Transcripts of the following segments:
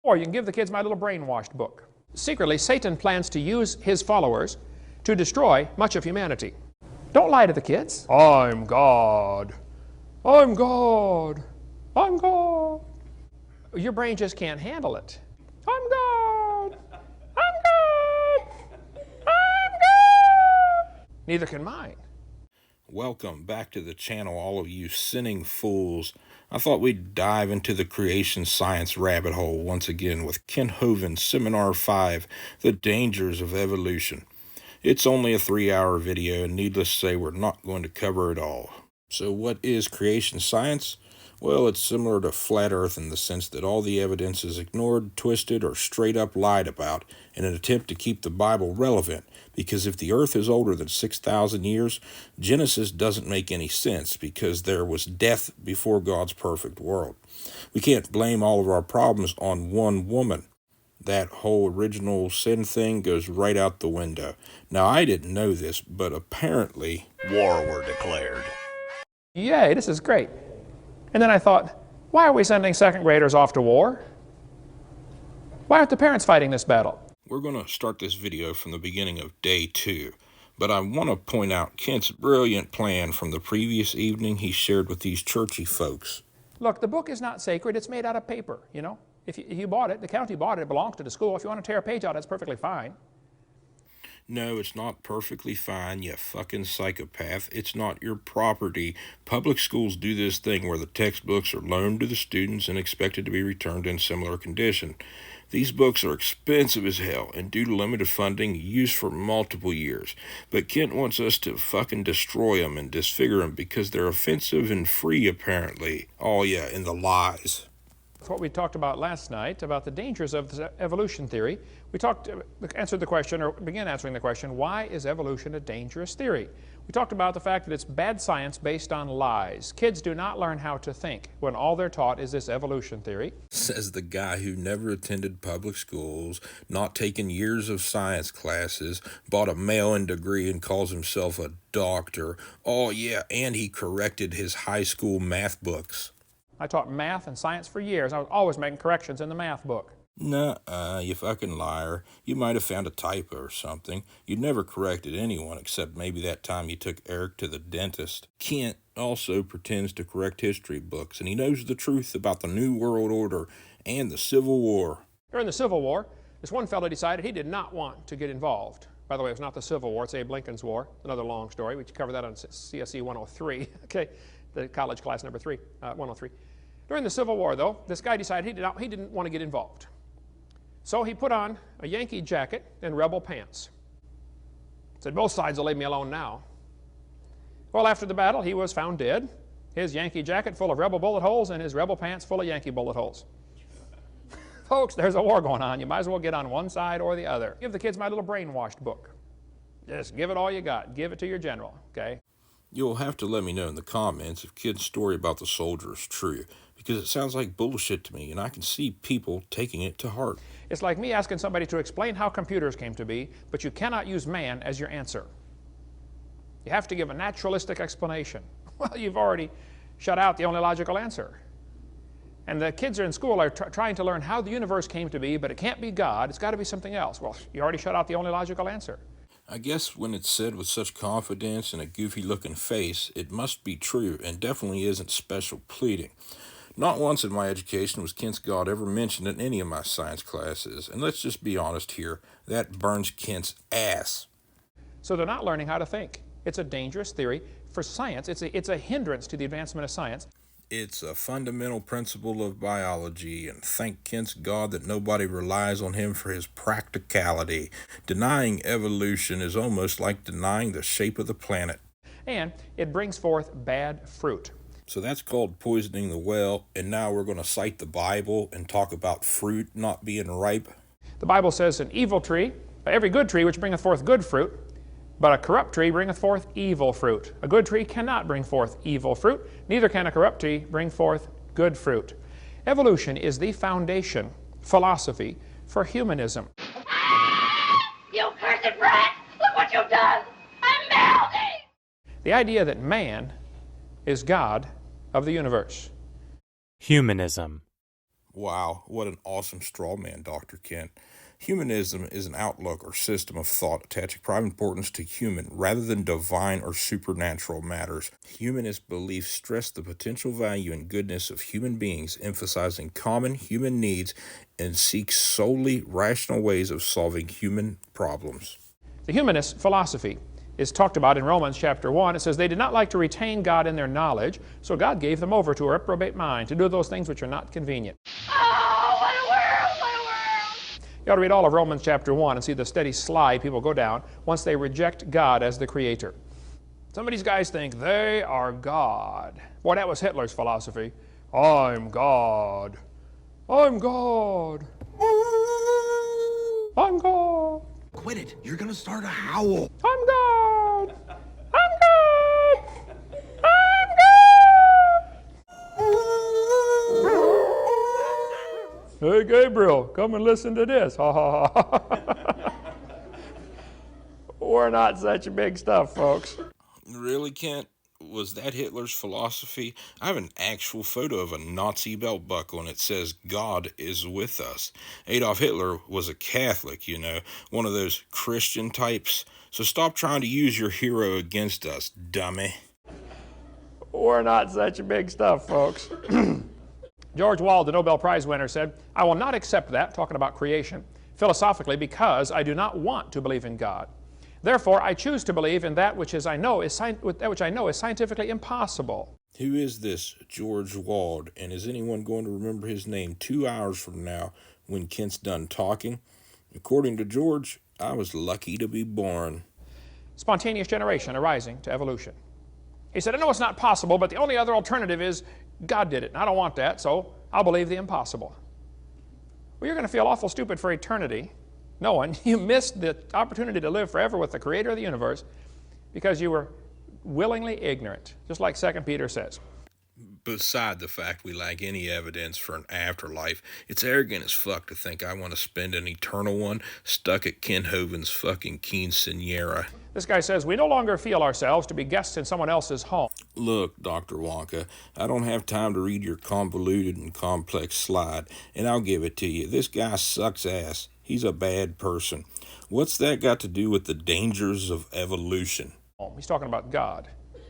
Or you can give the kids my little brainwashed book. Secretly, Satan plans to use his followers to destroy much of humanity. Don't lie to the kids. I'm God. I'm God. I'm God. Your brain just can't handle it. I'm God. I'm God. I'm God. Neither can mine. Welcome back to the channel, all of you sinning fools. I thought we'd dive into the creation science rabbit hole once again with Kent Hovind, Seminar 5, The Dangers of Evolution. It's only a 3-hour video, and needless to say, we're not going to cover it all. So what is creation science? Well, it's similar to flat earth in the sense that all the evidence is ignored, twisted, or straight up lied about in an attempt to keep the Bible relevant, because if the earth is older than 6,000 years, Genesis doesn't make any sense because there was death before God's perfect world. We can't blame all of our problems on one woman. That whole original sin thing goes right out the window. Now, I didn't know this, but apparently war were declared. Yay, this is great. And then I thought, why are we sending second graders off to war? Why aren't the parents fighting this battle? We're going to start this video from the beginning of day 2, but I want to point out Kent's brilliant plan from the previous evening he shared with these churchy folks. Look, the book is not sacred. It's made out of paper, you know. If you bought it, the county bought it, it belongs to the school. If you want to tear a page out, that's perfectly fine. No, it's not perfectly fine, you fucking psychopath. It's not your property. Public schools do this thing where the textbooks are loaned to the students and expected to be returned in similar condition. These books are expensive as hell, and due to limited funding, used for multiple years. But Kent wants us to fucking destroy them and disfigure them because they're offensive and free, apparently. Oh yeah, and the lies. That's what we talked about last night, about the dangers of the evolution theory. We answered the question, or began answering the question, why is evolution a dangerous theory? We talked about the fact that it's bad science based on lies. Kids do not learn how to think when all they're taught is this evolution theory. Says the guy who never attended public schools, not taken years of science classes, bought a mail-in degree and calls himself a doctor. Oh yeah, and he corrected his high school math books. I taught math and science for years. I was always making corrections in the math book. Nuh-uh, you fucking liar. You might have found a typo or something. You'd never corrected anyone except maybe that time you took Eric to the dentist. Kent also pretends to correct history books, and he knows the truth about the New World Order and the Civil War. During the Civil War, this one fellow decided he did not want to get involved. By the way, it was not the Civil War, it's Abe Lincoln's War. Another long story. We covered that on CSE 103, okay, the college class number 103. During the Civil War, though, this guy decided he didn't want to get involved. So he put on a Yankee jacket and rebel pants. Said, both sides will leave me alone now. Well, after the battle, he was found dead. His Yankee jacket full of rebel bullet holes and his rebel pants full of Yankee bullet holes. Folks, there's a war going on. You might as well get on one side or the other. Give the kids my little brainwashed book. Just give it all you got. Give it to your general, okay? You'll have to let me know in the comments if Kid's story about the soldier is true, because it sounds like bullshit to me, and I can see people taking it to heart. It's like me asking somebody to explain how computers came to be, but you cannot use man as your answer. You have to give a naturalistic explanation. Well, you've already shut out the only logical answer. And the kids are in school are trying to learn how the universe came to be, but it can't be God, it's got to be something else. Well, you already shut out the only logical answer. I guess when it's said with such confidence and a goofy-looking face, it must be true and definitely isn't special pleading. Not once in my education was Kent's God ever mentioned in any of my science classes, and let's just be honest here, that burns Kent's ass. So they're not learning how to think. It's a dangerous theory for science. It's a hindrance to the advancement of science. It's a fundamental principle of biology, and thank Kent's God that nobody relies on him for his practicality. Denying evolution is almost like denying the shape of the planet. And it brings forth bad fruit. So that's called poisoning the well, and now we're going to cite the Bible and talk about fruit not being ripe. The Bible says an evil tree, every good tree which bringeth forth good fruit, but a corrupt tree bringeth forth evil fruit. A good tree cannot bring forth evil fruit, neither can a corrupt tree bring forth good fruit. Evolution is the foundation philosophy for humanism. You cursed rat! Look what you've done! I'm melting! The idea that man is God of the universe. Humanism. Wow, what an awesome straw man, Dr. Kent. Humanism is an outlook or system of thought attaching prime importance to human rather than divine or supernatural matters. Humanist beliefs stress the potential value and goodness of human beings, emphasizing common human needs and seek solely rational ways of solving human problems. The humanist philosophy is talked about in Romans chapter 1. It says, they did not like to retain God in their knowledge, so God gave them over to a reprobate mind to do those things which are not convenient. Oh, what a world, what a world! You ought to read all of Romans chapter 1 and see the steady slide people go down once they reject God as the creator. Some of these guys think they are God. Boy, that was Hitler's philosophy. I'm God. I'm God. I'm God. Quit it. You're gonna start a howl. I'm God. I'm God. I'm God. Hey, Gabriel, come and listen to this. Ha ha ha. We're not such big stuff, folks. Really, Kent? Was that Hitler's philosophy? I have an actual photo of a Nazi belt buckle and it says, God is with us. Adolf Hitler was a Catholic, you know, one of those Christian types. So stop trying to use your hero against us, dummy. We're not such big stuff, folks. George Wald, the Nobel Prize winner, said, I will not accept that, talking about creation, philosophically, because I do not want to believe in God. Therefore, I choose to believe in that which I know is scientifically impossible. Who is this George Wald, and is anyone going to remember his name 2 hours from now when Kent's done talking? According to George, I was lucky to be born. Spontaneous generation arising to evolution. He said, I know it's not possible, but the only other alternative is God did it, and I don't want that, so I'll believe the impossible. Well, you're going to feel awful stupid for eternity, knowing you missed the opportunity to live forever with the creator of the universe because you were willingly ignorant, just like 2 Peter says. Beside the fact we lack any evidence for an afterlife, it's arrogant as fuck to think I want to spend an eternal one stuck at Kent Hovind's fucking quinceanera. This guy says, we no longer feel ourselves to be guests in someone else's home. Look, Dr. Wonka, I don't have time to read your convoluted and complex slide, and I'll give it to you. This guy sucks ass. He's a bad person. What's that got to do with the dangers of evolution? He's talking about God.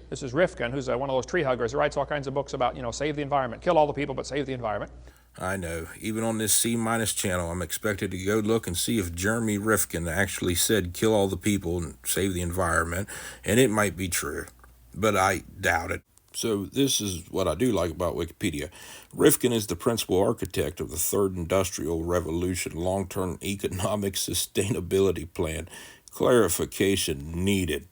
This is Rifkin, who's one of those tree huggers who writes all kinds of books about, save the environment, kill all the people, but save the environment. I know. Even on this C- channel, I'm expected to go look and see if Jeremy Rifkin actually said kill all the people and save the environment, and it might be true, but I doubt it. So this is what I do like about Wikipedia. Rifkin is the principal architect of the Third Industrial Revolution Long-Term Economic Sustainability Plan. Clarification needed.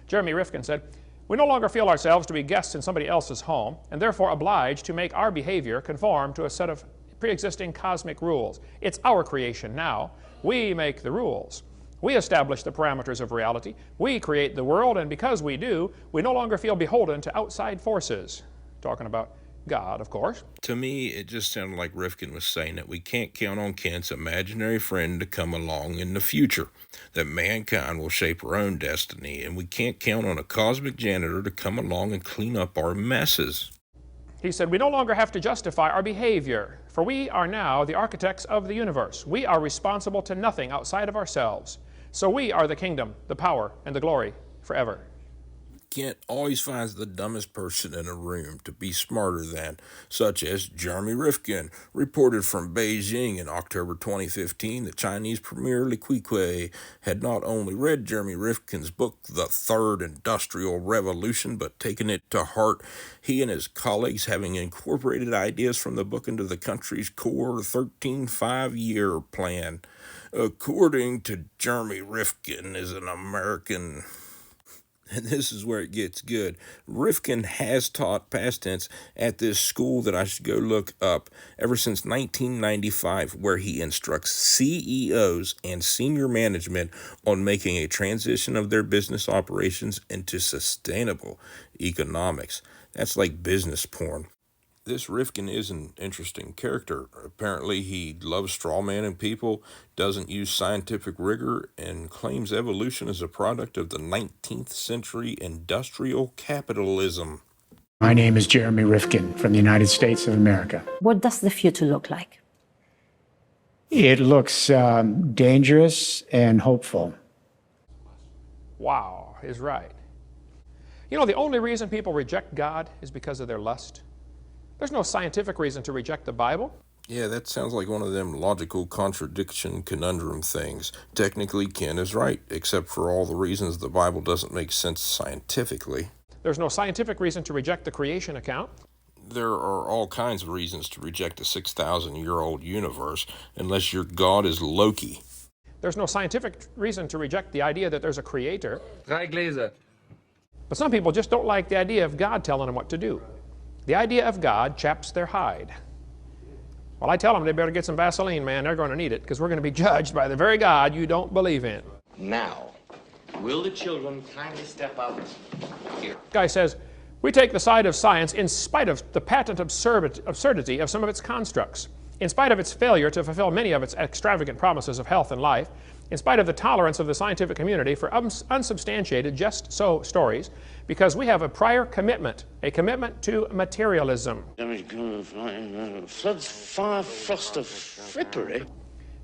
Jeremy Rifkin said, we no longer feel ourselves to be guests in somebody else's home, and therefore obliged to make our behavior conform to a set of pre-existing cosmic rules. It's our creation now. We make the rules. We establish the parameters of reality. We create the world, and because we do, we no longer feel beholden to outside forces. Talking about God, of course. To me, it just sounded like Rifkin was saying that we can't count on Kent's imaginary friend to come along in the future, that mankind will shape our own destiny, and we can't count on a cosmic janitor to come along and clean up our messes. He said, we no longer have to justify our behavior, for we are now the architects of the universe. We are responsible to nothing outside of ourselves. So we are the kingdom, the power, and the glory forever. Kent always finds the dumbest person in a room to be smarter than, such as Jeremy Rifkin, reported from Beijing in October 2015 that Chinese Premier Li Keqiang had not only read Jeremy Rifkin's book, The Third Industrial Revolution, but taken it to heart. He and his colleagues having incorporated ideas from the book into the country's core 13 5-year plan. According to Jeremy Rifkin, is an American... And this is where it gets good. Rifkin has taught past tense at this school that I should go look up ever since 1995, where he instructs CEOs and senior management on making a transition of their business operations into sustainable economics. That's like business porn. This Rifkin is an interesting character. Apparently he loves strawmanning people, doesn't use scientific rigor, and claims evolution is a product of the 19th century industrial capitalism. My name is Jeremy Rifkin from the United States of America. What does the future look like? It looks dangerous and hopeful. Wow, is right. You know, the only reason people reject God is because of their lust. There's no scientific reason to reject the Bible. Yeah, that sounds like one of them logical contradiction conundrum things. Technically, Ken is right, except for all the reasons the Bible doesn't make sense scientifically. There's no scientific reason to reject the creation account. There are all kinds of reasons to reject a 6,000-year-old universe, unless your God is Loki. There's no scientific reason to reject the idea that there's a creator. Drei Gläser. But some people just don't like the idea of God telling them what to do. The idea of God chaps their hide. Well, I tell them they better get some Vaseline, man. They're going to need it, because we're going to be judged by the very God you don't believe in. Now, will the children kindly step up here? Guy says, we take the side of science in spite of the patent absurdity of some of its constructs, in spite of its failure to fulfill many of its extravagant promises of health and life, in spite of the tolerance of the scientific community for unsubstantiated just-so stories, because we have a prior commitment, a commitment to materialism. Floods, fire, frost of frippery.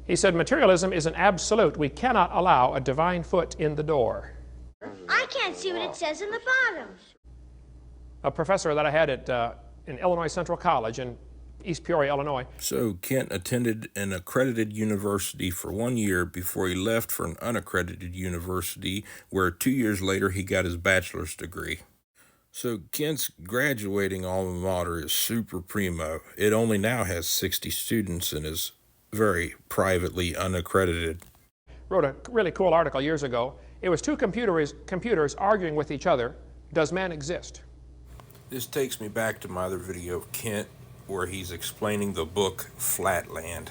He said materialism is an absolute. We cannot allow a divine foot in the door. I can't see what it says in the bottom. A professor that I had at in Illinois Central College in East Peoria, Illinois. So Kent attended an accredited university for 1 year before he left for an unaccredited university, where 2 years later he got his bachelor's degree. So Kent's graduating alma mater is super primo. It only now has 60 students and is very privately unaccredited. Wrote a really cool article years ago. It was two computers arguing with each other. Does man exist? This takes me back to my other video of Kent, where he's explaining the book Flatland.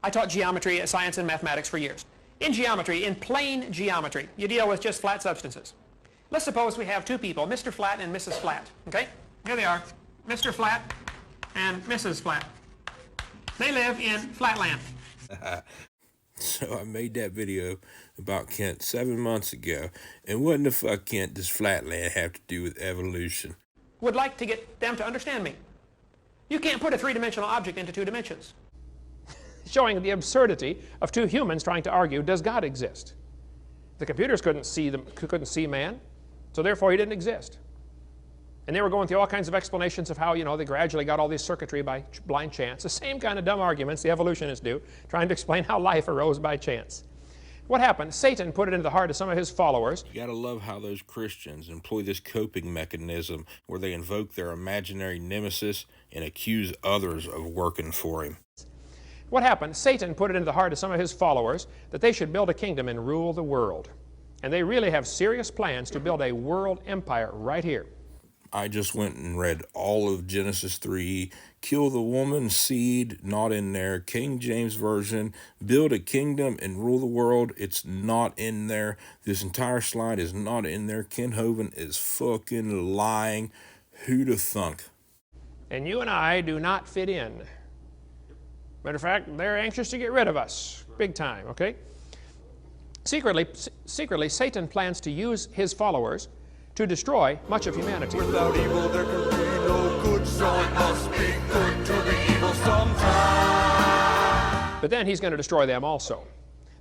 I taught geometry, science, and mathematics for years. In geometry, in plain geometry, you deal with just flat substances. Let's suppose we have two people, Mr. Flat and Mrs. Flat, okay? Here they are, Mr. Flat and Mrs. Flat. They live in Flatland. So I made that video about Kent 7 months ago, and what in the fuck, Kent, does Flatland have to do with evolution? Would like to get them to understand me. You can't put a three-dimensional object into 2 dimensions. Showing the absurdity of two humans trying to argue, does God exist? The computers couldn't see man, so therefore he didn't exist. And they were going through all kinds of explanations of how, you know, they gradually got all this circuitry by blind chance. The same kind of dumb arguments the evolutionists do, trying to explain how life arose by chance. What happened? Satan put it into the heart of some of his followers. You gotta love how those Christians employ this coping mechanism where they invoke their imaginary nemesis and accuse others of working for him. What happened? Satan put it into the heart of some of his followers that they should build a kingdom and rule the world. And they really have serious plans to build a world empire right here. I just went and read all of Genesis 3, kill the woman's seed, not in there, King James Version, build a kingdom and rule the world, it's not in there. This entire slide is not in there. Kent Hovind is fucking lying. Who'da thunk? And you and I do not fit in. Matter of fact, they're anxious to get rid of us, big time, okay? Secretly, Satan plans to use his followers to destroy much of humanity. Without evil, there can be no good, so it must be good to be evil sometime. But then he's going to destroy them also.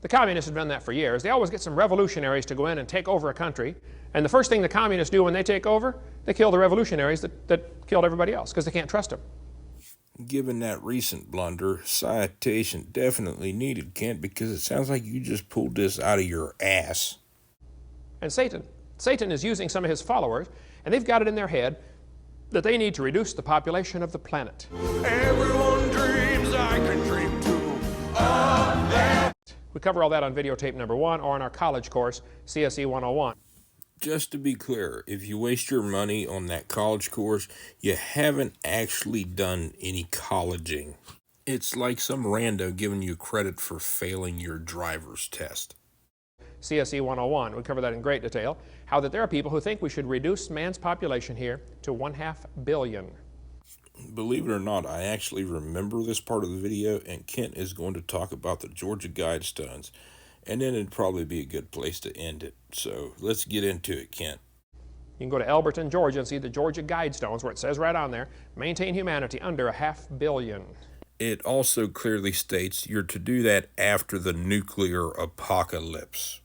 The communists have done that for years. They always get some revolutionaries to go in and take over a country, and the first thing the communists do when they take over, they kill the revolutionaries that killed everybody else, because they can't trust them. Given that recent blunder, citation definitely needed, Kent, because it sounds like you just pulled this out of your ass. And Satan is using some of his followers, and they've got it in their head that they need to reduce the population of the planet. Everyone dreams, I can dream too. Of that. We cover all that on videotape number 1 or in our college course, CSE 101. Just to be clear, if you waste your money on that college course, you haven't actually done any colleging. It's like some rando giving you credit for failing your driver's test. CSE 101, we cover that in great detail, how that there are people who think we should reduce man's population here to 1/2 billion. Believe it or not, I actually remember this part of the video, and Kent is going to talk about the Georgia Guidestones, and then it'd probably be a good place to end it. So let's get into it, Kent. You can go to Elberton, Georgia, and see the Georgia Guidestones, where it says right on there, maintain humanity under 500 million. It also clearly states you're to do that after the nuclear apocalypse.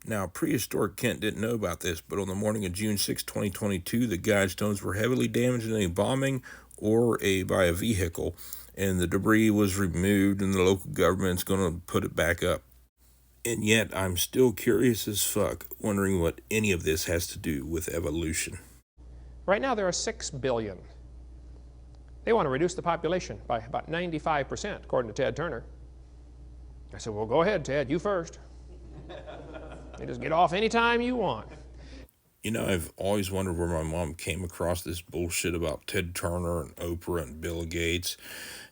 Now, prehistoric Kent didn't know about this, but on the morning of June 6, 2022, the Guidestones were heavily damaged in a bombing or by a vehicle, and the debris was removed, and the local government's going to put it back up. And yet, I'm still curious as fuck, wondering what any of this has to do with evolution. Right now, there are 6 billion. They want to reduce the population by about 95%, according to Ted Turner. I said, well, go ahead, Ted, you first. You just get off anytime you want. You know, I've always wondered where my mom came across this bullshit about Ted Turner and Oprah and Bill Gates.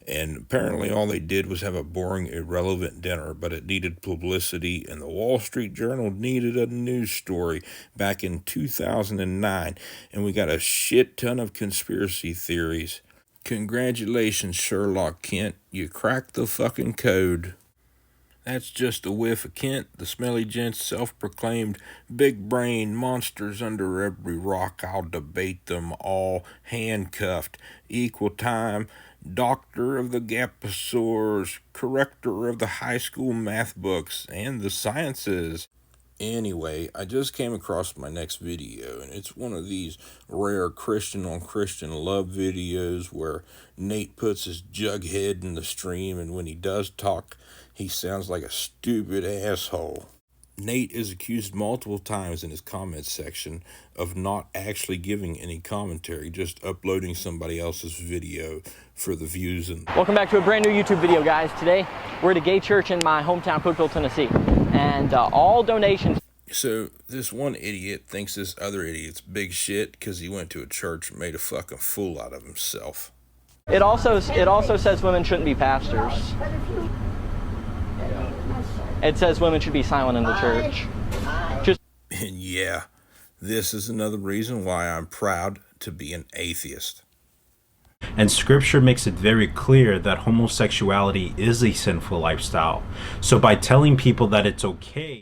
And apparently all they did was have a boring, irrelevant dinner, but it needed publicity, and the Wall Street Journal needed a news story back in 2009, and we got a shit ton of conspiracy theories. Congratulations, Sherlock Kent. You cracked the fucking code. That's just a whiff of Kent, the smelly gent's self-proclaimed big brain monsters under every rock. I'll debate them all, handcuffed, equal time, doctor of the gaposaurs, corrector of the high school math books, and the sciences. Anyway, I just came across my next video, and it's one of these rare Christian on Christian love videos where Nate puts his jughead in the stream, and when he does talk, he sounds like a stupid asshole. Nate is accused multiple times in his comments section of not actually giving any commentary, just uploading somebody else's video for the views. And welcome back to a brand new YouTube video, guys. Today we're at a gay church in my hometown, Cookeville, Tennessee, and all donations. So this one idiot thinks this other idiot's big shit because he went to a church and made a fucking fool out of himself. It also says women shouldn't be pastors. It says women should be silent in the church. And yeah, this is another reason why I'm proud to be an atheist. And scripture makes it very clear that homosexuality is a sinful lifestyle. So by telling people that it's okay...